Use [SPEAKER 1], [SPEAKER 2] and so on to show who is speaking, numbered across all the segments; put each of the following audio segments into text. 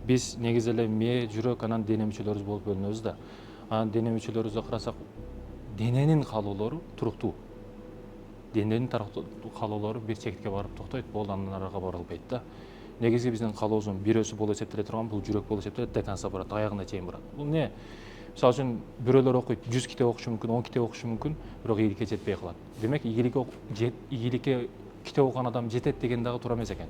[SPEAKER 1] Биз негизи эле мээ, жүрөк, анан дене мүчөлөрүбүз болуп бөлүнөбүз да. Анан дене мүчөлөрүбүздө карасак, дененин каалоолору туруктуу. Дененин каалоолору бир чекитке барып токтойт, болду, андан арага бара албайт да. Негизи биздин каалообуздун бирөөсү болуп эсептеле турган бул жүрөк болуп эсептелет, до конца барат, аягына чейин барат. Бул эмне? Мисалы үчүн бирөөлөр окуйт, 100 китеп окушу мүмкүн, 10 китеп окушу мүмкүн, бирок ийгиликке жетпей калат. Демек, ийгиликке китеп окуган адам жетет деген дагы туура эмес экен.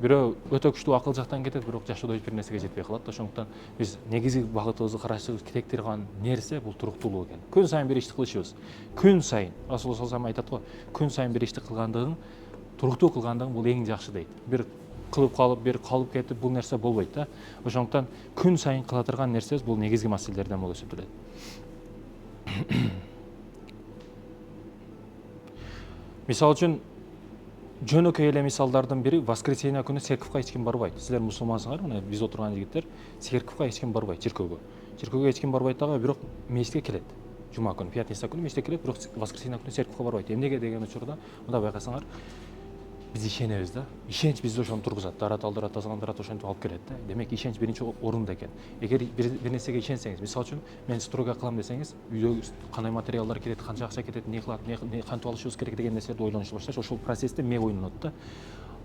[SPEAKER 1] Бирөө өтө күчтүү акыл жактан кетет, бирок жашоодо эч бир нерсеге жетпей калат. Ошондуктан биз негизи багытыбызды карашыбыз керек турган нерсе бул туруктуулук экен. Күн сайын бир ишти кылышыбыз. Күн сайын Расул саллаллаху алейхи айтат го, күн сайын бир ишти кылгандыгың, туруктуу кылгандыгың бул эң жакшы дейт. Бир кылып калып, бир калып кетип, бул нерсе болбойт да. Ошондуктан күн сайын кыла турган нерсебиз бул негизги маселелерден болуп эсептелет. Мисалы үчүн жөнөкөй эле мисалдардын бири, воскресенье күнү церковко эч ким барбайт. Силер мусулмансыңар, мына биз отурган жигиттер, церковко эч ким барбайт, чиркөөгө. Чиркөөгө эч ким барбайт дагы, бирок мечитке келет. Жума күнү, пятница күнү мечитке келет, бирок воскресенье күнү церковко барбайт. Эмнеге деген учурда, мында байкасаңар, биз ишенебиз да. Ишенч бизди ошону тургузат. Дарат алдырат, тазаландырат, ошентип алып келет да. Демек, ишенч биринчи орунда экен. Эгер бир нерсеге ишенсеңиз, мисалы үчүн, мен стройга кылам десеңиз, үйдө кандай материалдар кетет, канча акча кетет, эмне кылат, кантип алышыбыз керек деген нерселерди ойлонуш башташ, ошол процессте мээ оюнат да.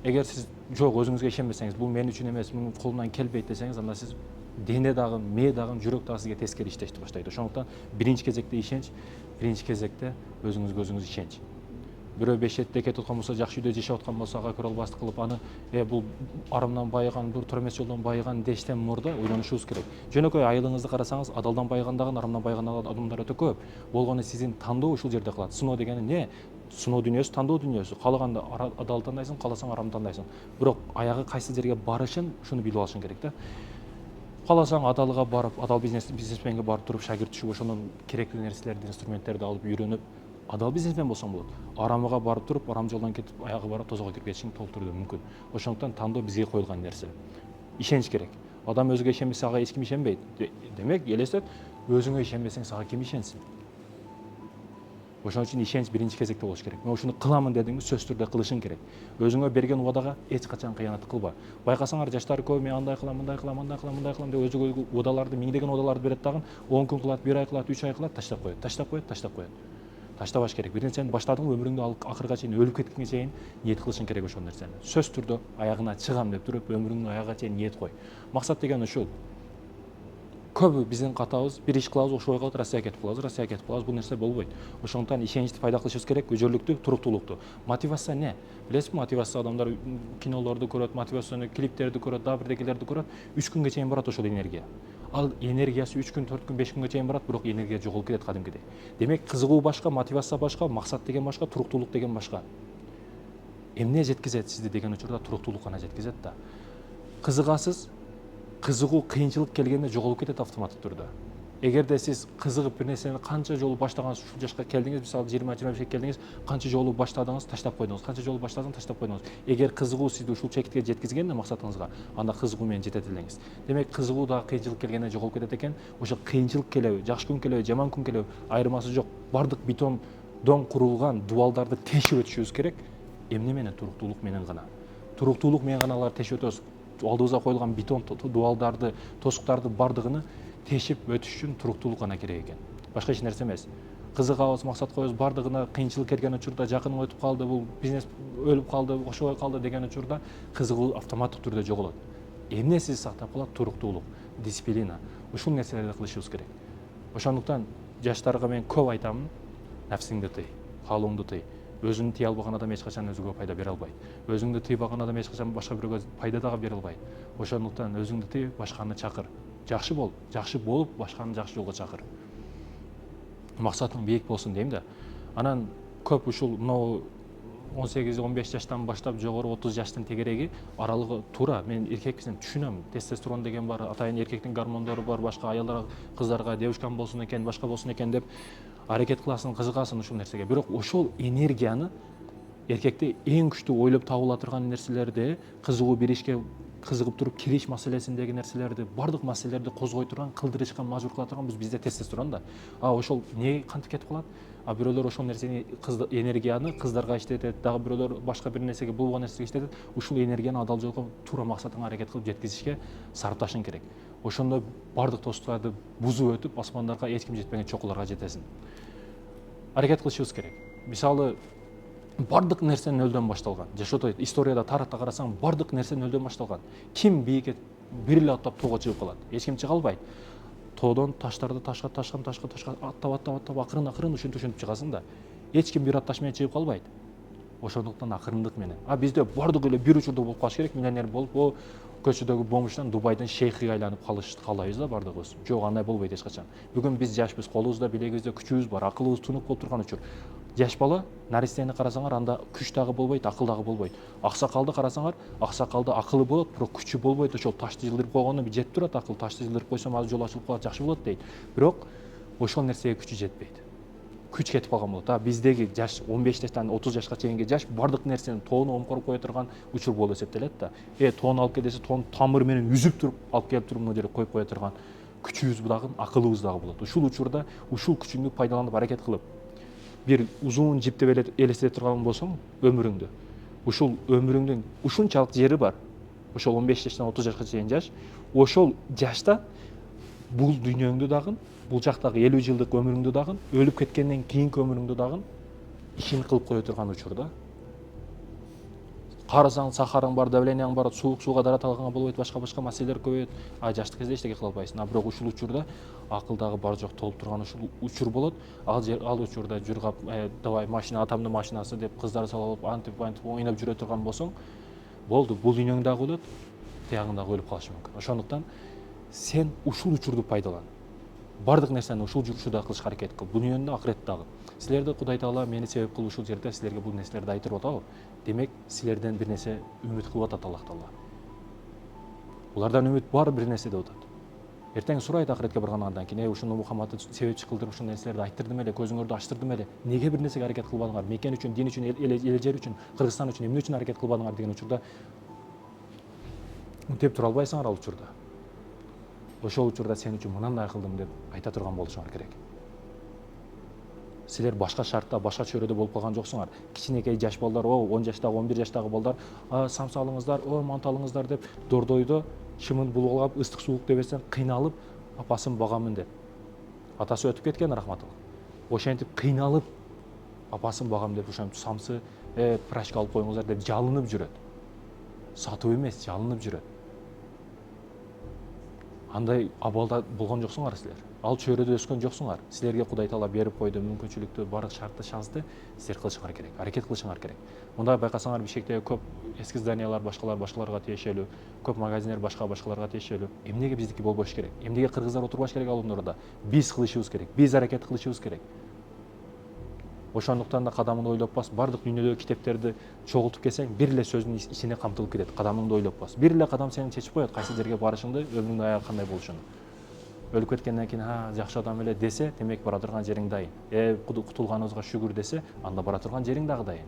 [SPEAKER 1] Эгер сиз жок, өзүңүзгө ишенбесеңиз, бул мен үчүн эмес, мунун колумдан келбейт десеңиз, анда сиз дене дагы, мээ дагы, жүрөк дагы сизге тескери иштешти баштайт. Ошондуктан биринчи кезекте ишенч, биринчи кезекте өзүңүзгө өзүңүз ишенч. Бирөө 5 четте кетип аткан болсо, жакшы үйдө жашап аткан болсо, ага көрө албастык кылып, аны бул арымдан байыган, бул туура эмес жолдон байыган дештен мурда ойлонушубуз керек. Жөнөкөй айылыңызды карасаңыз, адалдан байыгандагы, арамдан байыган адамдар өтө көп. Болгону сиздин тандоо ушул жерде калат. Сыноо дегени эмне? Сыноо дүнүйөсү, тандоо дүнүйөсү. Каалаганда адал тандайсың, кааласаң арам тандайсың. Бирок аягы кайсы жерге барышын ушуну билип алышың керек да. Кааласаң адалга барып, адал бизнесменге барып туруп шагирт түшүп, ошонун керектүү нерселерди, инструменттерди алып үйрөнүп, адал бизнесмен болсоң болот. Арамга барып туруп, арам жолдон кетип, аягы барып тозого кирип кетишиң толтурду мүмкүн. Ошондуктан тандоо бизге коюлган нерсе. Ишенч керек. Адам өзүгө ишенбесе, ага эч ким ишенбейт. Демек, элестет, өзүңө ишенбесең, сага ким ишенсин? Ошон үчүн ишенч биринчи кезекте болуш керек. Мен ушуну кыламын дедиңиз, сөзсүз түрдө кылышың керек. Өзүңө берген убадага эч качан кыянат кылба. Байкасаңар, жаштар көп, мен андай кылам, мындай кылам, андай кылам, мындай кылам деп өзүгө убадаларды, миңдеген убадаларды берет дагы, 10 күн кылат, 1 ай кылат, 3 ай кылат, таштап коет, таштап коет, таштап коет. Таштабаш керек. Бир нерсени баштадың, өмүрүңдө акырга чейин, өлүп кеткенге чейин ниет кылышың керек ошол нерсени. Сөзсүз түрдө аягына чыгам деп туруп, өмүрүңдүн аягына чейин ниет кой. Максат деген ушул. Көбү биздин катабыз, бир иш кылабыз, ошобой калат, Россияга кетип калабыз, Россияга кетип калабыз. Бул нерсе болбойт. Ошондуктан ишеничти пайда кылышыбыз керек, өжөрлүктү, туруктуулукту. Мотивация эмне? Билесизби, мотивация адамдар кинолорду көрөт, мотивационный клиптерди көрөт, дагы бирдекелерди көрөт, 3 күнгө чейин барат ошол энергия. Ал энергиясы 3 күн, 4 күн, 5 күнгө чейин барат, бирок энергия жоголуп кетет кадимкидей. Демек, кызыгуу башка, мотивация башка, максат деген башка, туруктуулук деген башка. Эмне жеткизет сизди деген учурда туруктуулук гана жеткизет да. Кызыгасыз, кызыгуу кыйынчылык келгенде жоголуп кетет автоматтык түрдө. Эгерде сиз кызыгып бир нерсени канча жолу баштагансыз, ушул жашка келдиңиз, мисалы 20-25 келдиңиз, канча жолу баштадыңыз, таштап койдуңуз, канча жолу баштадыңыз, таштап койдуңуз. Эгер кызыгуу сизди ушул чекитке жеткизгенде максатыңызга, анда кызыгуу менен жетет элеңиз. Демек, кызыгуу дагы кыйынчылык келгенде жоголуп кетет экен. Ошо кыйынчылык келеби, жакшы күн келеби, жаман күн келеби, айырмасы жок. Бардык бетондон курулган дубалдарды тешип өтүшүбүз керек. Эмне менен? Туруктуулук менен гана. Туруктуулук менен гана аларды тешип өтөбүз. Алдыбызга коюлган бетон дубалдарды, тосуктарды бардыгын тешип өтүш үчүн туруктуулук гана керек экен. Башка эч нерсе эмес. Кызыгабыз, максат коебуз, бардыгына кыйынчылык келген учурда, жакыным өтүп калды, бул бизнес өлүп калды, ошобой калды деген учурда кызыгуу автоматтык түрдө жоголот. Эмне сизди сактап калат? Туруктуулук, дисциплина. Ушул нерселерди кылышыбыз керек. Ошондуктан жаштарга мен көп айтамын, нафсиңди тый, каалооңду тый. Өзүн тыя албаган адам эч качан өзүгө пайда бере албайт. Өзүңдү тыйбаган адам эч качан башка бирөөгө пайда дагы бере албайт. Ошондуктан өзүңдү тый, башканы чакыр. Жакшы бол, жакшы болуп, башканы жакшы жолго чакыр. Максатың бийик болсун дейм да. Анан көп ушул мынау 18-15 жаштан баштап жогору 30 жаштын тегереги аралыгы туура. Мен эркекписин, түшүнөм. Тестостерон деген бар, атайын эркектин гормондору бар, башка аялдар, кыздарга девушкам болсун экен, башка болсун экен деп аракет кыласың, кызыгасың ушул нерсеге. Бирок ошол энергияны эркекте эң күчтүү ойлоп табыла турган нерселерди, кызыгуу бир ишке кызыгып туруп кириш маселесиндеги нерселерди, бардык маселелерди козгой турган, кылдырышкан, мажбур кыла турган бизде тестостерон да. Ошол не кантип кетип калат? Бирөөлөр ошол нерсени, энергияны кыздарга иштетет, дагы бирөөлөр башка бир нерсеге, болгон нерсеге иштетет. Ушул энергияны адал жолго, туура максатыңа аракет кылып жеткизишке сарпташың керек. Ошондо бардык достуктарды бузуп өтүп, асмандарга эч ким жетпеген чокуларга жетесиң. Аракет кылышыбыз керек. Мисалы, бардык нерсе нөлдөн башталган. Жашоодо, историяда, тарыхта карасаң, бардык нерсе нөлдөн башталган. Ким бийикке бир эле аттап тоого чыгып калат? Эч ким чыга албайт. Тоодон таштарды ташка аттап акырын ушинтип чыгасың да. Эч ким бир атташ менен чыгып калбайт. Ошондуктан акырындык менен. Бизде бардык эле бир учурда болуп калыш керек, миллионер болуп, көчөдөгү бомуштан Дубайдын шейхиге айланып калабыз да бардыгыбыз. Жок, андай болбойт эч качан. Бүгүн биз жашпыз, колубузда, билегибизде күчүбүз бар, акылыбыз тунук болуп турган учур. Жаш бала, наристени карасаңар, анда күч дагы болбойт, акыл дагы болбойт. Аксакалды карасаңар, аксакалда акылы болот, бирок күчү болбойт. Ошол ташты жылдырып койгону жетип турат, акыл ташты жылдырып койсом азыр жол ачылып калат, жакшы болот дейт. Бирок ошол нерсеге күчү жетпейт. Күч кетип калган болот. Биздеги жаш 15 жаштан 30 жашка чейинки жаш бардык нерсени тоону омкоруп кое турган учур болуп эсептелет да. Тоону алып кел десе, тоону тамыры менен үзүп туруп алып келип туруп мына жерге коюп кое турган күчүбүз дагы, акылыбыз дагы болот. Ушул учурда ушул күчүңдү пайдаланып аракет кылып, бир узун жиптеп элестете турган болсоң өмүрүңдү, ушул өмүрүңдүн ушунчалык жери бар. Ошол 15 жаштан 30 жашка чейин жаш, ошол жашта бул дүйнөңдү дагы, бул жактагы 50 жылдык өмүрүңдү дагы, өлүп кеткенден кийинки өмүрүңдү дагы ишин кылып кое турган учурда. Карасаң, сахарың бар, давленияң бар, суук сууга дарат алганга болбойт, башка маселелер көбөйөт. Жаштык кезде эчтеке кыла албайсың. Бирок ушул учурда акылдагы бар жок толуп турган ушул учур болот. Ал учурда жүргап, давай машина, атамдын машинасы деп кыздар салып алып, антип ойноп жүрө турган болсоң, болду, бул дүйнөң дагы өлөт, тиягың дагы өлүп калышы мүмкүн. Ошондуктан сен ушул учурду пайдалан. Бардык нерсени ушул учурда кылышка аракет кыл. Дүйнөдө, акыретте. Силерди Кудай Таала мени себеп кылып ушул жерде силерге бул нерселерди айтырып атабы? Демек, силерден бир нерсе үмүт кылып атат Аллах Таала. Улардан үмүт бар бир нерсе деп атат. Эртең сурайт акыретке баргандан кийин, ушуну Мухаммадты себепчи кылдырып ушул нерселерди айттырдым эле, көзүңөрдү ачтырдым эле. Неге бир нерсеге аракет кылбадыңар? Мекен үчүн, дин үчүн, эл жер үчүн, Кыргызстан үчүн, эмне үчүн аракет кылбадыңар деген учурда деп тура албайсыңар ал учурда. Ошол учурда сен үчүн мынандай кылдым деп айта турган болушуңар керек. Силер башка шартта, башка чөйрөдө болуп калган жоксуңар. Кичинекей жаш балдар, 10 жаштагы, 11 жаштагы балдар, самсалыңыздар, манталыңыздар деп дордойдо шымын булгалап, ыстык суук дебесен кыйналып, апасын багамын деп. Атасы өтүп кеткен рахматылла. Ошентип кыйналып, апасын багам деп ошентип самсы, прачка алып коюңуздар деп жалынып жүрөт. Сатып эмес, жалынып жүрөт. Андай абалда болгон жоксуңар силер. Ал чөйрөдө өскөн жоксуңар. Силерге Кудай Таала берип койду мүмкүнчүлүктү, бардык шартты, шансты силер кылышыңар керек. Аракет кылышыңар керек. Мында байкасаңар Бишкектеги көп эски зданиялар башкаларга тиешелүү, көп магазиндер башкаларга тиешелүү. Эмнеге биздики болбош керек? Эмнеге кыргыздар отурбаш керек ал ордордо? Биз кылышыбыз керек. Биз аракет кылышыбыз керек. Ошондуктан да кадамыңды ойлоп бас, бардык дүйнөдөгү китептерди чогултуп келсең, бир эле сөздүн ичине камтылып кетет. Кадамыңды ойлоп бас. Бир эле кадам сени чечип коет, кайсы жерге барышыңды, өмүрүңдүн аягы кандай болушун. Өлүп кеткенден кийин, жакшы адам эле десе, демек бара турган жериң дайын. Кутулганыбызга шүгүр десе, анда бара турган жериң дагы дайын.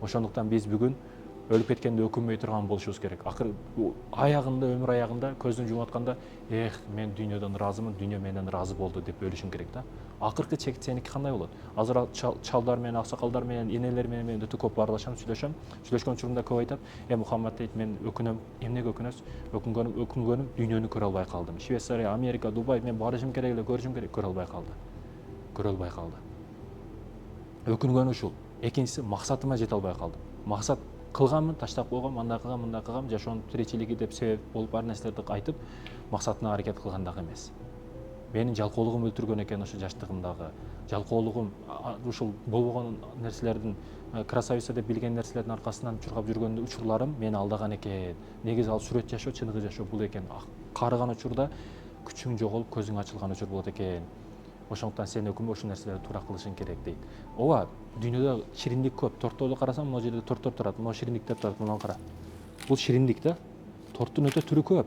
[SPEAKER 1] Ошондуктан биз бүгүн өлүп кеткенде өкүнбөй турган болушубуз керек. Аягында, өмүр аягында көздүн жумуп атканда, мен дүйнөдөн ыраазымын, дүйнө менден ыраазы болду деп өлүшүң керек да. Акыркы чек сеники кандай болот? Азыр чалдар менен, аксакалдар менен, энелер менен мен өтө көп баарлашам, сүйлөшөм. Сүйлөшкөн учурумда көп айтат, Мухаммад дейт, мен өкүнөм. Эмнеге өкүнөсүз? Өкүнгөнүм дүйнөнү көрө албай калдым. Швейцария, Америка, Дубай, мен барышым керек эле, көрүшүм керек, көрө албай калды. Өкүнгөнү ушул. Экинчиси, максатыма жете албай калдым. Максат кылганмын, таштап койгом, андай кылгам, жашоонун тиричилиги деп себеп болуп ар нерселерди айтып, максатына аракет кылган дагы эмес. Менин жалкоолугум өлтүргөн экен ошо жаштыгымдагы. Жалкоолугум ушул болбогон нерселердин, красавица деп билген нерселердин аркасынан чургап жүргөн учурларым мени алдаган экен. Негизи ал сүрөт жашоо, чыныгы жашоо бул экен. Карыган учурда күчүң жоголуп, көзүң ачылган учур болот экен. Ошондуктан сен өкүнбөй ушул нерселерди туура кылышың керек дейт. Ооба, дүйнөдө шириндик көп. Тортторду карасаң, могу жерде торттор турат, могу шириндиктер турат, мына кара. Бул шириндик да. Торттун өтө түрү көп.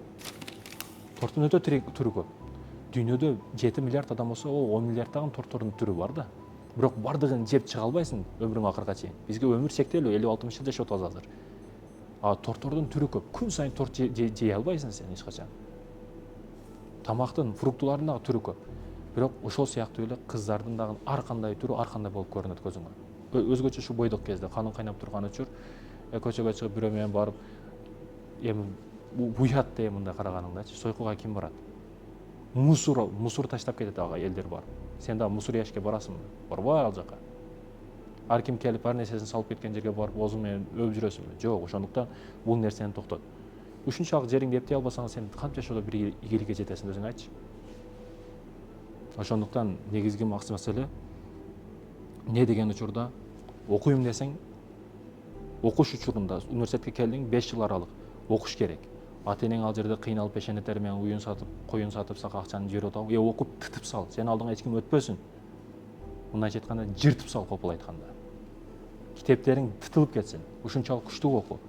[SPEAKER 1] Дүйнөдө 7 миллиард адам болсо, 10 миллиарддагы торттордун түрү бар да. Бирок бардыгын жеп чыга албайсың өмүрүң акырга чейин. Бизге өмүр чектелүү, 50-60 жыл жашап атабыз азыр. Тортордун түрү көп. Күн сайын торт жей албайсың сен эч качан. Тамактын, фруктулардын дагы түрү көп. Бирок ошол сыяктуу эле кыздардын дагы ар кандай түрү ар кандай болуп көрүнөт көзүңө. Өзгөчө ушу бойдок кезде каның кайнап турган учур көчөгө чыгып бирөө менен барып эми буят да мындай караганыңдачы, сойкуга ким барат? Мусор таштап кетет ага элдер барып. Сен дагы мусор яшикке барасыңбы? Барбай ал жака. Ар ким келип ар нерсесин салып кеткен жерге барып оозуң менен өп жүрөсүңбү? Жок, ошондуктан бул нерсени токтот. Ушунчалык жериңди эптей албасаң сен кантип жашоодо бир ийгиликке жетесиң өзүң айтчы. Ошондуктан негизги маселе не деген учурда окуйм десең, окуш учурунда университетке келдиң 5 жыл аралык окуш керек. Ата энең ал жерде кыйналып пешене тери менен уюн сатып, коюн сатып, сага акчаны жиберип атабы. Окуп тытып сал. Сен алдыңа эч ким өтпөсүн. Мындайча айтканда, жыртып сал, копул айтканда. Китептериң тытылып кетсин. Ушунчалык күчтүү оку.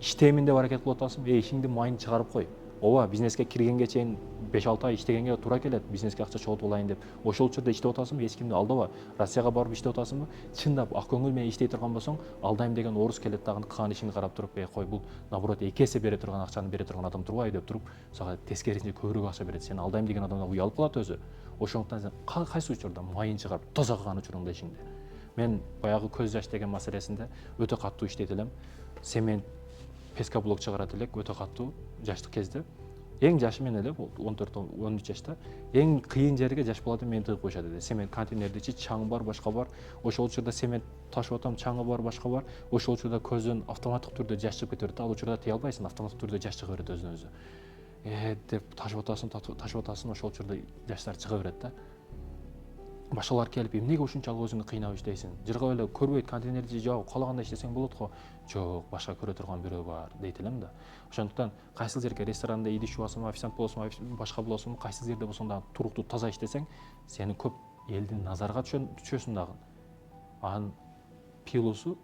[SPEAKER 1] Иштеймин деп аракет кылып атасың, ишиңди майын чыгарып кой. Ооба, бизнеске киргенге чейин 5-6 ай иштегенге туура келет, бизнеске акча чогултуп алайын деп. Ошол учурда иштеп атасыңбы, эч кимди алдаба. Россияга барып иштеп атасыңбы? Чындап ак көңүл менен иштей турган болсоң, алдайм деген орус келет дагы кылган ишиңди карап туруп, кой бул наоборот 2 эсе бере турган акчаны бере турган адам турбайбы деп туруп, сага тескерисинче көбүрөөк акча берет. Сен алдайм деген адамдан уялып калат өзү. Ошондуктан сен кайсы учурда майын чыгарып, таза кылган учуруңда ишиңди. Мен баягы көз жаш деген маселесинде өтө каттуу иштейт элем. Цемент пескоблок чыгарат элек өтө каттуу жаштык кезде. Эң жашы мен эле 14-13 жашта. Эң кыйын жерге жаш балада мени тыгып коюшат эле. Цемент контейнерде ичи чаң бар, башка бар. Ошол учурда цемент ташып атам, чаңы бар, башка бар. Ошол учурда көздөн автоматтык түрдө жаш чыгып кете берет. Ал учурда тыя албайсың, автоматтык түрдө жаш чыга берет өзүнөн өзү. Деп ташып атасың, ошол учурда жаштар чыга берет да. Башкалар келип, эмнеге ушунчалык өзүңдү кыйнап иштейсиң? Жыргап эле көрбөйт, контейнерди жаап, каалагандай иштесең болот го. Жок, башка көрө турган бирөө бар, дейт элем да. Ошондуктан кайсыл жерге ресторанда идиш жуасың, официант болосуң, башка болосуң, кайсыл жерде болсоң да туруктуу таза иштесең, сени көп элдин назарга түшөсүң дагы. Анын пилосу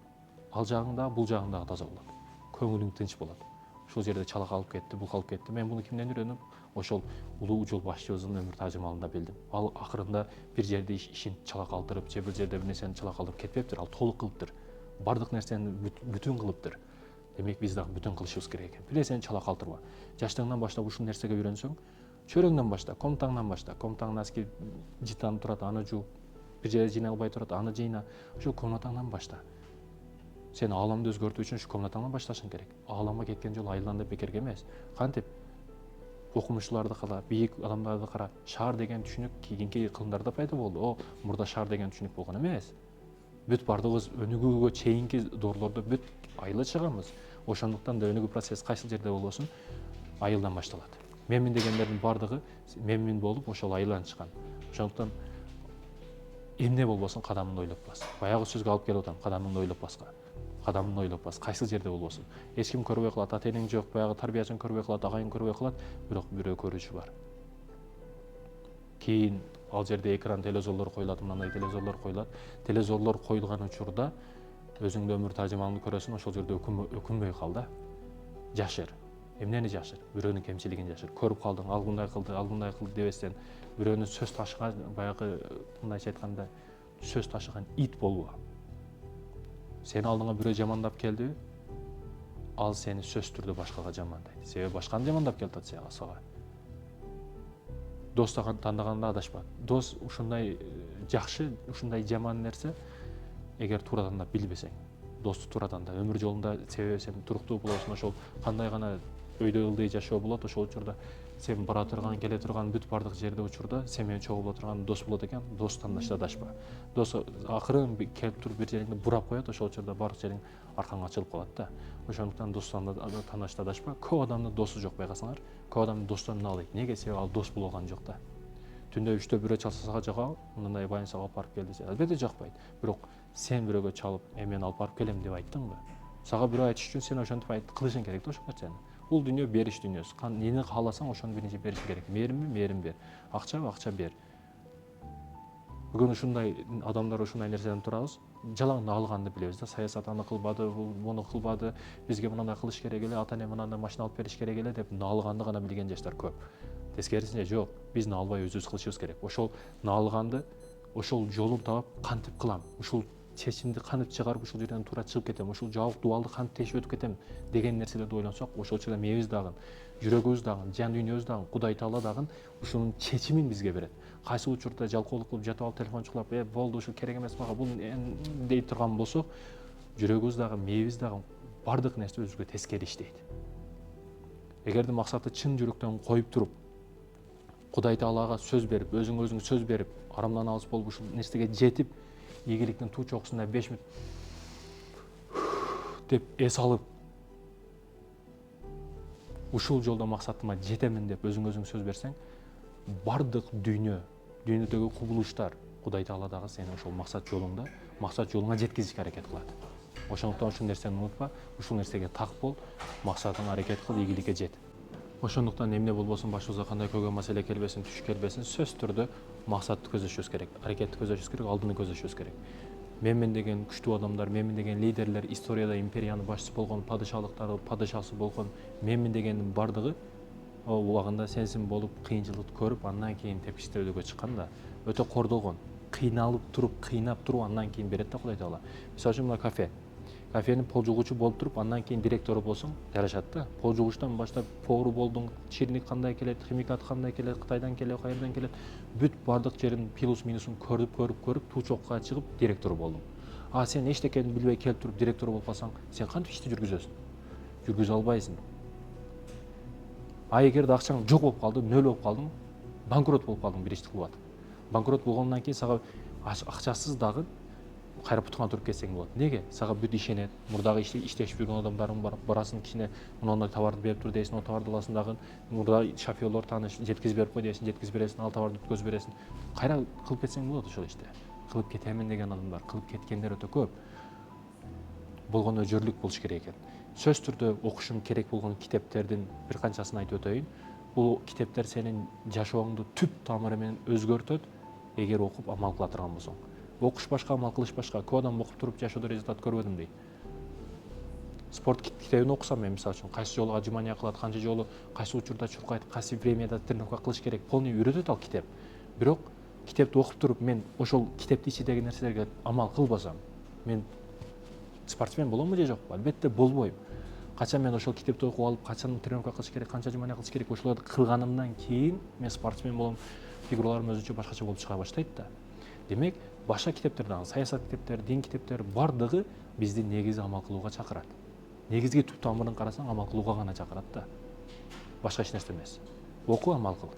[SPEAKER 1] ал жагың дагы, бул жагың дагы таза болот. Көңүлүң тынч болот. Ушул жерде чала калып кетти, бул калып кетти. Мен буну кимден үйрөнүп? Ошол улуу жол башчыбыздын өмүр тажымалында билдим. Ал акырында бир жерде ишин чала калтырып, же бир жерде бир нерсени чала калтырып кетпептир, ал толук кылыптыр. Бардык нерсени бүтүн кылыптыр. Демек биз дагы бүтүн кылышыбыз керек экен. Бир нерсени чала калтырба. Жаштыгыңдан баштап ушул нерсеге үйрөнсөң, чөрөңдөн башта, комнатаңдан башта. Комнатаңда аски житан турат, аны жууп, бир жерде жыйнай албай турат, аны жыйна. Ошол комнатаңдан башта. Сен ааламды өзгөртүү үчүн ушу комнатаңдан башташың керек. Ааламга кеткен жол айылдан деп бекерге эмес. Кантип окумуштууларды кара, бийик адамдарды кара. Шаар деген түшүнүк кийинки кылымдарда пайда болду. Мурда шаар деген түшүнүк болгон эмес. Бүт бардыгыбыз өнүгүүгө чейинки доорлордо бүт айылда чыгабыз. Ошондуктан да өнүгүү процесси кайсыл жерде болбосун айылдан башталат. Менмин дегендердин бардыгы менмин болуп ошол айылдан чыккан. Ошондуктан эмне болбосун кадамыңды ойлоп бас. Баягы сөзгө алып келип атам, кадамыңды ойлоп баска. Кадамыңды ойлоп бас, кайсыл жерде болбосун. Эч ким көрбөй калат, ата энең жок, баягы тарбиясын көрбөй калат, агайың көрбөй калат, бирок бирөө көрүүчү бар. Кийин ал жерде экран телевизорлор коюлат, мындай телевизорлор коюлат. Телевизорлор коюлган учурда өзүңдү өмүр тажымалыңды көрөсүң, ошол жерде өкүнбөй кал да. Жашыр. Эмнени жашыр? Бирөөнүн кемчилигин жашыр. Көрүп калдың, ал мындай кылды дебестен, бирөөнүн сөз ташыган, баягы мындайча айтканда сөз ташыган ит болбо. Сени алдыңа бирөө жамандап келди, ал сени сөз түрдө башкага жамандайт. Себеби башканы жамандап келатат сага. Дос тандаганда адашпа. Дос ушундай жакшы, ушундай жаман нерсе, эгер туурадан да билбесең. Досту туурадан да өмүр жолунда себеби сен туруктуу болосуң, ошол кандай гана өйдө ылдый жашоо болот, ошол учурда сен бара турган, келе турган бүт бардык жерде учурда сен менен чогуу боло турган дос болот экен, дос тандашта адашпа. Дос акырын келип туруп бир жериңди бурап коет, ошол учурда бардык жериң аркаңа ачылып калат да. Ошондуктан дос тандашта адашпа. Көп адамдын досу жок байкасаңар. Көп адамдын досторун алайт. Неге? Себеби ал дос болгон жок да. Түндө 3-тө бирөө чалса сага жагабы? Мындай больницага алып барып келди. Албетте жакпайт. Бирок сен бирөөгө чалып, мен алып барып келем деп айттыңбы? Сага бирөө айтыш үчүн сен ошентип кылышың керек да ошол нерсени. Бул дүйнө бериш дүйнөсү. Эмне кааласаң ошону биринчи беришиң керек. Мээринби? Мээрин бер. Акчабы? Акча бер. Бүгүн ушундай адамдар ушундай нерседен турабыз. Жалаңды алганды билебиз да. Саясат аны кылбады, муну кылбады, бизге мындай кылыш керек эле, ата эне мындай машина алып бериш керек эле деп наалганды гана билген жаштар көп. Тескерисинче жок, биз наалбай өзүбүз кылышыбыз керек. Ошол наалганды, ошол жолун таап кантип кылам? Ушул чечимди кантип чыгарып ушул жерден туура чыгып кетем, ушул жабык дубалды кантип тешип өтүп кетем деген нерселерди ойлонсок, ошол учурда мээбиз дагы, жүрөгүбүз дагы, жан дүйнөбүз дагы, Кудай Таала дагы ушунун чечимин бизге берет. Кайсы учурда жалкоолук кылып жатып алып телефон чукулап, болду ушул керек эмес мага бул дей турган болсок, жүрөгүбүз дагы, мээбиз дагы бардык нерсе өзүбүзгө тескери иштейт. Эгерде максатты чын жүрөктөн коюп туруп, Кудай Таалага сөз берип, өзүңө сөз берип, арамдан алыс болуп ушул нерсеге жетип, ийгиликтин туу чокусунда 5 мүнөт деп эс алып, ушул жолдо максатыма жетемин деп өзүң сөз берсең, бардык дүйнөдөгү кубулуштар, Кудай Таала дагы сени ошол максат жолуңа жеткизишке аракет кылат. Ошондуктан ушул нерсени унутпа, ушул нерсеге так бол, максатыңа аракет кыл, ийгиликке жет. Ошондуктан эмне болбосун, башыбызга кандай көйгөй маселе келбесин, түш келбесин, сөзсүз түрдө максатты көздөшүбүз керек, аракетти көздөшүбүз керек, алдыны көздөшүбүз керек. Менмен деген күчтүү адамдар, менмен деген лидерлер, историяда империянын башчысы болгон, падышасы болгон, менмен дегендин бардыгы убагында сенсиң болуп, кыйынчылыкты көрүп, андан кийин тепкичтөөгө чыккан да, өтө кордолгон, кыйнап туруп, андан кийин берет да Кудай Таала. Мисалы үчүн мына кафенин пол жугучу болуп туруп, андан кийин директору болсоң, жарашат да. Пол жугучтан баштап повару болдуң, чирник кандай келет, химикат кандай келет, Кытайдан келет, кайерден келет, бүт бардык жерин плюс минусун көрүп, туу чокка чыгып директору болдуң. А сен эчтекени билбей келип туруп директору болуп калсаң, сен кантип ишти жүргүзөсүң? Жүргүзө албайсың. А эгерде акчаң жок болуп калды, нөл болуп калдың, банкрот болуп калдың, бир ишти кылып атып. Банкрот болгондон кийин сага акчасыз дагы кайра бутуңа туруп кетсең болот. Неге? Сага бүт ишенет. Мурдагы иштешип жүргөн адамдарың бар, барасың кичине мындай товарды берип тур дейсиң, ал товарды аласың дагы, мурда шофёрлор тааныш, жеткизип берип кой дейсиң, жеткизип бересиң, ал товарды өткөзүп бересиң. Кайра кылып кетсең болот ошол ишти. Кылып кетемин деген адамдар, кылып кеткендер өтө көп. Болгондо өжөрлүк болуш керек экен. Сөзсүз түрдө окушуң керек болгон китептердин бир канчасын айтып өтөйүн. Бул китептер сенин жашооңду түп тамыры менен өзгөртөт, эгер окуп амал кыла турган болсоң. Окуш башка, амал кылыш башка. Көп адам окуп туруп жашоодо результат көрбөдүм дейт. Спорт китебин окусам мен, мисалы үчүн, кайсы жолу отжимания кылат, канча жолу кайсы учурда чуркайт, кайсы времяда тренировка кылыш керек, полный үйрөтөт ал китеп. Бирок китепти окуп туруп мен ошол китептин ичиндеги нерселерге амал кылбасам, мен спортсмен боломбу же жокпу? Албетте болбойм. Качан мен ошол китепти окуп алып, качан тренировка кылыш керек, канча отжимания кылыш керек, ошолорду кылганымдан кийин мен спортсмен болом, фигураларым өзүнчө башкача болуп чыга баштайт да. Демек, башка китептер дагы, саясат китептери, дин китептери бардыгы бизди негизи амал кылууга чакырат. Негизги түп тамырын карасаң, амал кылууга гана чакырат да. Башка эч нерсе эмес. Оку, амал кыл.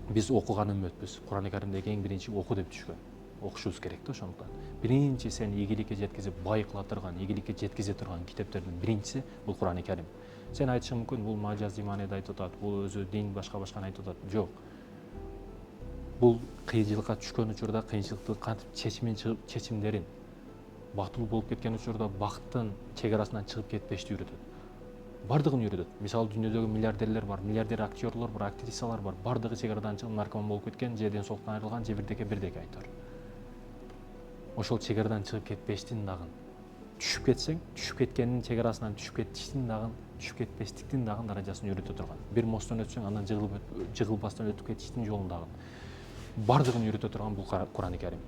[SPEAKER 1] Биз окуган үммөтпүз. Кур'ан-ы Каримдеги эң биринчи оку деп түшкөн. Окушубуз керек да ошондуктан. Биринчи сени ийгиликке жеткизип, бай кыла турган, ийгиликке жеткизе турган китептердин биринчиси бул Кур'ан-ы Карим. Сен айтышың мүмкүн, бул мажаз иманияда айтып атат, бул өзү дин башканы айтып атат. Жок. Бул кыйынчылыкка түшкөн учурда кыйынчылыктын кантип чечимдерин, бактылуу болуп кеткен учурда бакыттын чек арасынан чыгып кетпешти үйрөтөт. Бардыгын үйрөтөт. Мисалы дүйнөдөгү миллиардерлер бар, миллиардер актерлор бар, актрисалар бар, бардыгы чек арадан чыгып наркоман болуп кеткен, же ден соолуктан айрылган, же бирдеке айтор. Ошол чек арадан чыгып кетпештин дагы түшүп кетсең, түшүп кеткендин чек арасынан түшүп кетиштин дагы, түшүп кетпестиктин дагы даражасын үйрөтө турган. Бир мосттон өтсөң, андан жыгылбастан өтүп кетиштин жолун дагы бардыгын үйрөтө турган бул Кур'ан-ы Карим.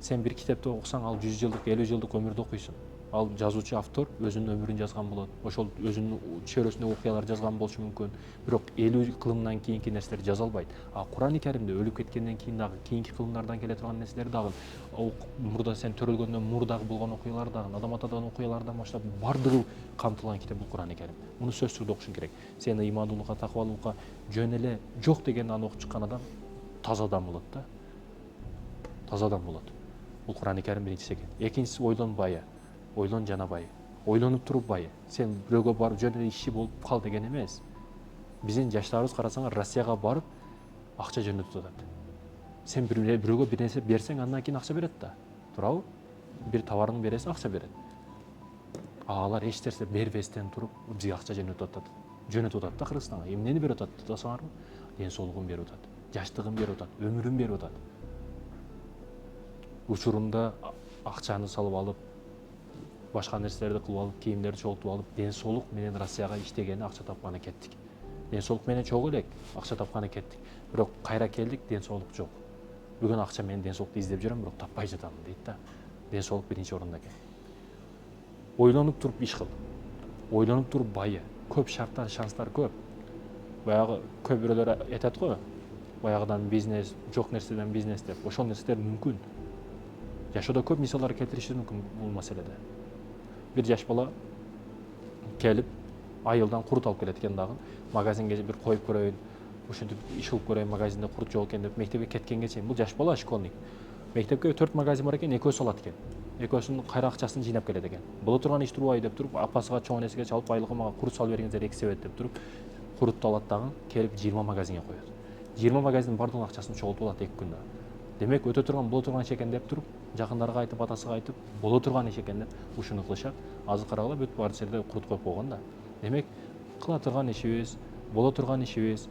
[SPEAKER 1] Сен бир китепти окусаң, ал 100 жылдык, 50 жылдык өмүрдү окуйсуң. Ал жазуучу автор өзүнүн өмүрүн жазган болот. Ошол өзүнүн чөйрөсүндө окуялар жазган болушу мүмкүн. Бирок 50 кылымдан кийинки нерселерди жаза албайт. А Кур'ан-ы Каримде өлүп кеткенден кийин дагы, кийинки кылымдардан келе турган нерселер дагы, мурда сен төрөлгөндөн мурдагы болгон окуялар дагы, адам атадан окуялардан баштап бардыгы камтылган китеп бул Кур'ан-ы Карим. Муну сөзсүз түрдө окушуң керек. Сен имандуулукка, такыбалуулукка жөн эле жок деген аны окуп чыккан адам таза адам болот да. Таза адам болот. Бул Кур'ан-ы Карим биринчиси экен. Экинчиси ойлон байы. Ойлон жана байы. Ойлонуп туруп байы. Сен бирөөгө барып жөн эле ишчи болуп кал деген эмес. Биздин жаштарыбыз карасаңар Россияга барып акча жөнөтүп атат. Сен бирөөгө бир нерсе берсең, андан кийин акча берет да. Туурабы? Бир товарыңды бересиң, акча берет. Алар эч нерсе бербестен туруп бизге акча жөнөтүп атат. Жөнөтүп атат да Кыргызстанга. Эмнени берип атат десаңарбы? Ден соолугун берип атат. Жаштыгын берип атат, өмүрүн берип атат. Учурунда акчаны салып алып, башка нерселерди кылып алып, кийимдерди чогултуп алып, ден соолук менен Россияга иштегени, акча тапканы кеттик. Ден соолук менен чогуу элек, акча тапканы кеттик. Бирок кайра келдик, ден соолук жок. Бүгүн акча менен ден соолукту издеп жүрөм, бирок таппай жатам дейт да. ден соолук биринчи орунда экен. Ойлонуп туруп иш кыл, ойлонуп туруп байы, көп шарттар, шанстар көп. Баягы көп бирөөлөр айтат го, баягыдан бизнес, жок нерседен бизнес деп. Ошол нерселер мүмкүн. Жашоодо көп мисалдар келтиришим мүмкүн бул маселеде. Бир жаш бала келип айылдан курут алып келет экен дагы. Магазинге бир коюп көрөйүн, ушинтип иш кылып көрөйүн, магазинде курут жок экен деп мектепке кеткенге чейин. Бул жаш бала школьник. Мектепке 4 магазин бар экен, экөөсү алат экен. Экөөсүнүн кайра акчасын жыйнап келет экен. Боло турган иш турбайбы деп туруп, апасыга чоң энесиге чалып, айылга мага курут салып бериңиздер 2 себет деп туруп, курутту алат дагы, келип 20 магазинге коёт. 20 магазиндин бардыгынын акчасын чогултуп алат 2 күндө. Демек өтө турган, боло турган иш экен деп туруп, жакындарга айтып, атасыга айтып, боло турган иш экен деп ушуну кылышат. Азыр карагыла, бүт бар жерде курут коюп койгон да. Демек, кыла турган ишибиз, боло турган ишибиз,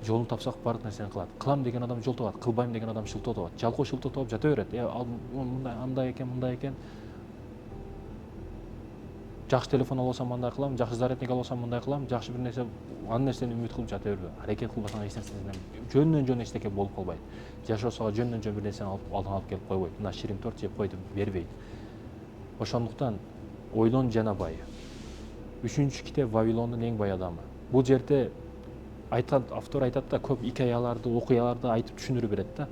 [SPEAKER 1] жолун тапсак бардык нерсени кылат. Кылам деген адам жол табат, кылбайм деген адам шылтоо табат. Жалкоо шылтоо табып жата берет. Ал мындай, андай экен, мындай экен. Жакшы телефон алсам мындай кылам, жакшы зарядник алсам мындай кылам, жакшы бир нерсе, ан нерсени үмүт кылып жата бербе. Аракет кылбасаң эч нерседен жөндөн эчтеке болуп калбайт. Жашоосуга жөндөн бир нерсени алдыңа алып келип койбойт. Мына ширин торт жеп кой деп бербейт. Ошондуктан ойлон жана байы. 3-чү китеп Вавилондун эң бай адамы. Бул жерде айтат, автор айтат да, көп икаяларды, окуяларды айтып түшүндүрүп берет да.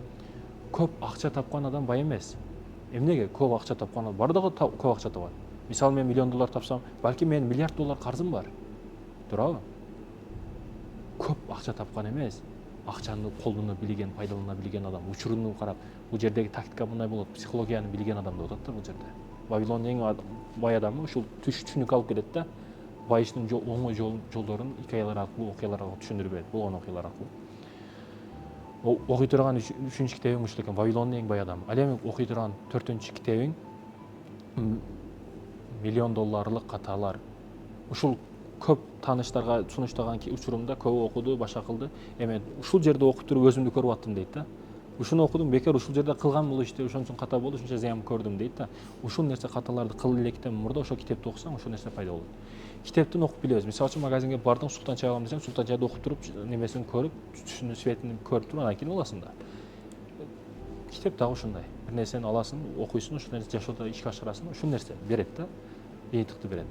[SPEAKER 1] Көп акча тапкан адам бай эмес. Эмнеге көп акча тапкан адам бардыгы көп акча табат. Мисалы мен $1 миллион тапсам, балки мен $1 миллиард карзым бар. Туурабы? Көп акча тапкан эмес, акчаны колдоно билген, пайдалана билген адам, учуруну карап, бул жердеги тактика мындай болот, психологияны билген адам деп атат да бул жерде. Вавилондун эң бай адамы ушул түшүнүк алып келет да, байыштын оңой жолдорун икаялар аркылуу, окуялар аркылуу түшүндүрүп берет, болгон окуялар аркылуу. Окуй турган 3-чү китебиң ушул экен, Вавилондун эң бай адамы. Ал эми окуй турган 4-чү китебиң $1 миллион каталар. Ушул көп тааныштарга сунуштаган учурумда көп окуду, башка кылды. Эми ушул жерде окуп туруп өзүмдү көрүп аттым дейт да. Ушуну окудум, бекер ушул жерде кылган бул ишти, ошон үчүн ката болду, ушунча зыян көрдүм дейт да. Ушул нерсе каталарды кыл электен мурда ошол китепти окусаң, ошол нерсе пайда болот. Китептин окуп билебиз. Мисалы үчүн магазинге бардың, Султан чай алам десең, Султан чайды окуп туруп, немесин көрүп, түшүнү светин көрүп туруп, анан кийин аласың да. Китеп дагы ушундай. Бир нерсени аласың, окуйсуң, ошол нерсе жашоодо ишке ашырасың, ушул нерсе берет да. Ыйыктыкты берет.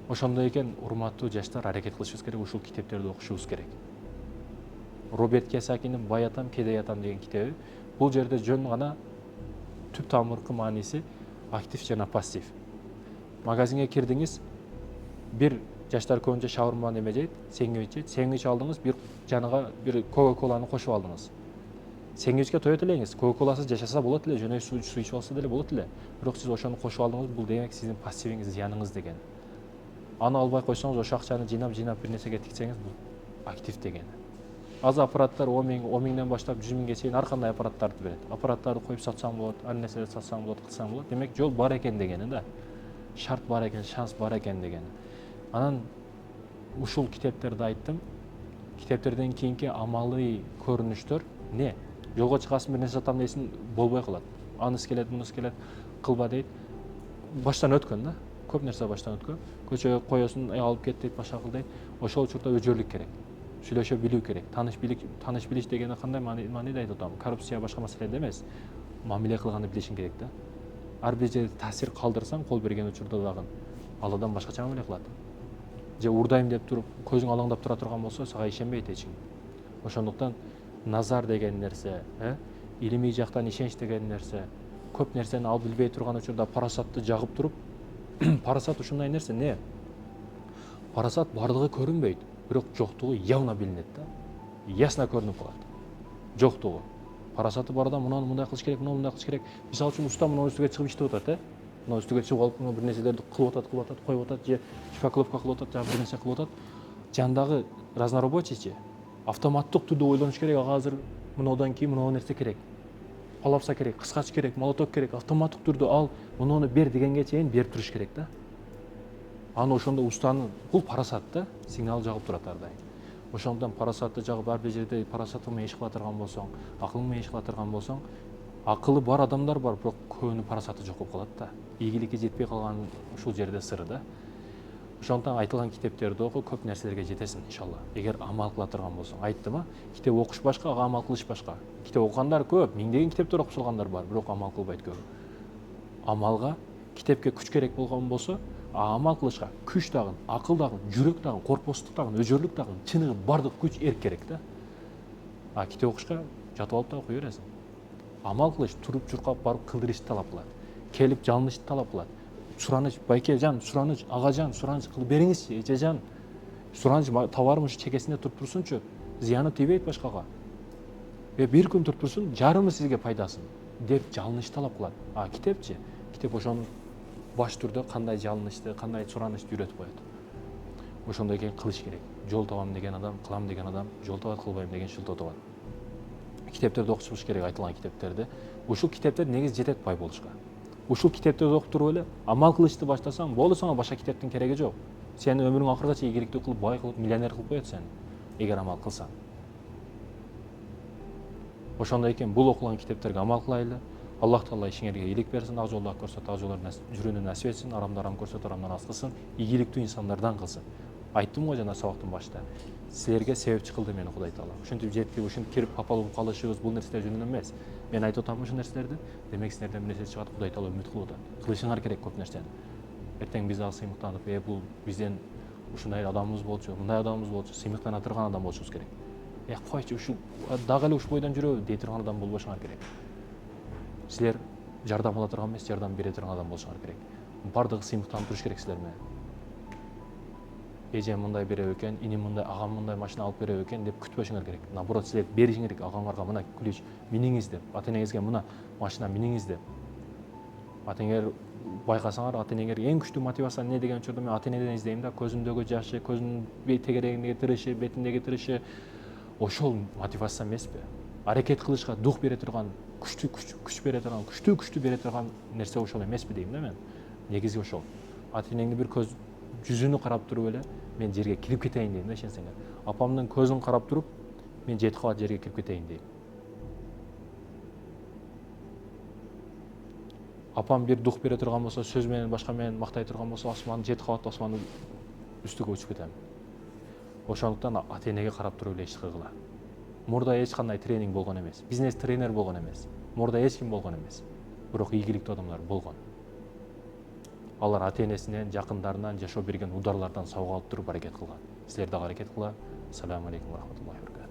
[SPEAKER 1] Ошондой экен, урматтуу жаштар, аракет кылышыбыз керек, ушул китептерди окушубуз керек. Роберт Кийосакинин Бай атам, Кедей атам деген китеби. Бул жерде жөн гана түп тамыркы мааниси актив жана пассив. Магазинге кирдиңиз, бир жаштар көбүнчө шаурма неме жейт, сэндвич жейт. Сэндвич алдыңыз, бир жаныга бир Кока-коланы кошуп алдыңыз. Сэндвичке тоет элеңиз, Кока-коласыз жашаса болот эле, жөнөй суу ичип алса деле болот эле. Бирок сиз ошону кошуп алдыңыз, бул демек сиздин пассивиңиз, зыяныңыз деген. Аны албай койсоңуз, ошол акчаны жыйнап бир нерсеге тиксеңиз, бул актив деген. Азыр аппараттар 10 миңден баштап 100 миңге чейин ар кандай аппараттарды берет. Аппараттарды коюп сатсаң болот, ар нерселерди сатсаң болот, кылсаң болот. Демек жол бар экен дегени да. Шарт бар экен, шанс бар экен дегени. Анан ушул китептерди айттым. Китептерден кийинки амалый көрүнүштөр не? Жолго чыгасың, бир нерсе сатам дейсиң, болбой калат. Анысы келет, мунусы келет, кылба дейт. Баштан өткөн да. Көп нерсе баштан өткөн. Көчөгө коесуң, алып кет дейт, башка кыл дейт. Ошол учурда өжөрлүк керек. Сүйлөшө билүү керек. Таныш билиш дегени кандай мааниде айтып атам? Коррупция башка маселеде эмес. Мамиле кылганды билишиң керек да. Ар бир жерде таасир калтырсаң, кол берген учурда дагы ал адам башкача мамиле кылат. Же урдайм деп туруп, көзүң алаңдап тура турган болсо, сага ишенбейт эч ким. Ошондуктан назар деген нерсе, илимий жактан ишенич деген нерсе, көп нерсени ал билбей турган учурда парасатты жагып туруп, парасат ушундай нерсе не? Парасат бардыгы көрүнбөйт, бирок жоктугу явно билинет да. Ясно көрүнүп калат. Жоктугу. Парасаты бар адам мунун мындай кылыш керек, мунун мындай кылыш керек. Мисалы үчүн уста мунун үстүгө чыгып иштеп атат, мунун үстүгө чыгып алып, муну бир нерселерди кылып атат, коюп атат, же шпакловка кылып атат, же бир нерсе кылып атат. Жандагы разнорабочийчи автоматтык түрдө ойлонуш керек, ага азыр мындан кийин мына нерсе керек. Палапса керек, кыскач керек, молоток керек, автоматтык түрдө ал муну бер дегенге чейин берип туруш керек да. Аны ошондо устанын, бул парасат да, сигнал жагып турат ар дайым. Ошондон парасатты жагып ар бир жерде парасатың менен иш кыла турган болсоң, акылың менен иш кыла турган болсоң, акылы бар адамдар бар, бирок көбүнүн парасаты жок болуп калат да. Ийгиликке жетпей калган ушул жерде сыры да. Ошондон айтылган китептерди оку, көп нерселерге жетесиң иншалла. Эгер амал кыла турган болсоң, айттым, китеп окуш башка, ага амал кылыш башка. Китеп окугандар көп, миңдеген китептер окуп салгандар бар, бирок амал кылбайт көбү. амалға китепке күч керек болгон болсо, амал кылышка күч дагы, акыл дагы, жүрөк дагы, корпостук дагы, өзөрлүк дагы, чыныгы бардык күч эрк керек да. Китеп окушка жатып алып да окуй бересиң. Амал кылыш, туруп чуркап барып кылдырышты талап кылат. Келип жалынышты талап кылат. Сураныч, байкежан, сураныч, агажан, сураныч кылып бериңизчи, эжежан. Сураныч табарым ушу чекесинде туруп турсунчу, зыяны тийбейт башкага. Бир күн туруп турсун, жарымы сизге пайдасын деп жалыныш талап кылат. Китепчи, китеп ошону баш түрдө кандай жалынышты, кандай суранычты үйрөтүп коет. Ошондой экен кылыш керек. Жол табам деген адам, кылам деген адам, жол табат, кылбайм деген шылтоо табат. Китептерди окутуш керек, айтылган китептерди. Ушул китептер негизи жетет бай болушка. Ушул китептерди окуп туруп эле амал кылышты баштасаң, болду, сага башка китептин кереги жок. Сени өмүрүң акыргача ийгиликтүү кылып, бай кылып, миллионер кылып коет сени, эгер амал кылсаң. Ошондой экен бул окулган китептерге амал кылайлы. Аллах Таала ишиңерге ийгилик берсин, ак жолдо көрсөтүп, ак жолдорун жүрүүнү насип этсин, арамды арам көрсөтүп, арамдан аз кылсын, ийгиликтүү инсандардан кылсын. Айттым го жана сабактын башында. Силерге себепчи кылды мени Кудай Таала. Ушинтип жетти, ушинтип кирип папал болуп калышыбыз бул нерселер жөнүндө эмес. Мен айтып атам ушул нерселерди, демек силерден бир нерсе чыгат, Кудай Таала үмүт кылып атат. Кылышыңар керек көп нерсени. Эртең биз дагы сыймыктанып, бул бизден ушундай адамыбыз болчу, мындай адамыбыз болчу, сыймыктана турган адам болушубуз керек. Койчу, ушул дагы эле ушул бойдон жүрөбү дей турган адам болбошуңар керек. Силер жардам ала турган эмес, жардам бере турган адам болушуңар керек. Бардыгы сыймыктанып туруш керек силер менен. Эжем мындай берет экен, иним мындай, агам мындай машина алып берет экен деп күтпөшүңөр керек. Наоборот, силер беришиңер керек агаңарга мына күлүч миниңиз деп, ата энеңизге мына машина миниңиз деп. Ата энеңер байкасаңар, ата энеңер эң күчтүү мотивация эмне деген учурда мен ата энеден издейм да, көзүндөгү жашы, көзүнүн тегерегиндеги тырышы, бетиндеги тырышы, ошол мотивация эмеспи? Аракет кылышка дух бере турган, күч бере турган, күчтүү бере турган нерсе ошол эмеспи дейм да мен. Негизи ошол. Ата энеңди бир көз жүзүнү карап туруп эле мен жерге кирип кетейин дейм да, ишенсеңер. Апамдын көзүн карап туруп мен жетип калат жерге кирип кетейин дейм. Апам бир дух бере турган болсо, сөз менен башка менен мактай турган болсо, асманды жетип калат, асмандын үстүгө учуп кетем. Ошондуктан ата энеге карап туруп эле иш кылгыла. Мурда эч кандай тренинг болгон эмес, бизнес тренер болгон эмес, мурда эч ким болгон эмес. Бирок ийгиликтүү адамдар болгон. Алар ата энесинен, жакындарынан, жашоо берген ударлардан сабак алып туруп аракет кылган. Силер дагы аракет кыла. Ассаламу алейкум ва рахматуллахи ва баракатух.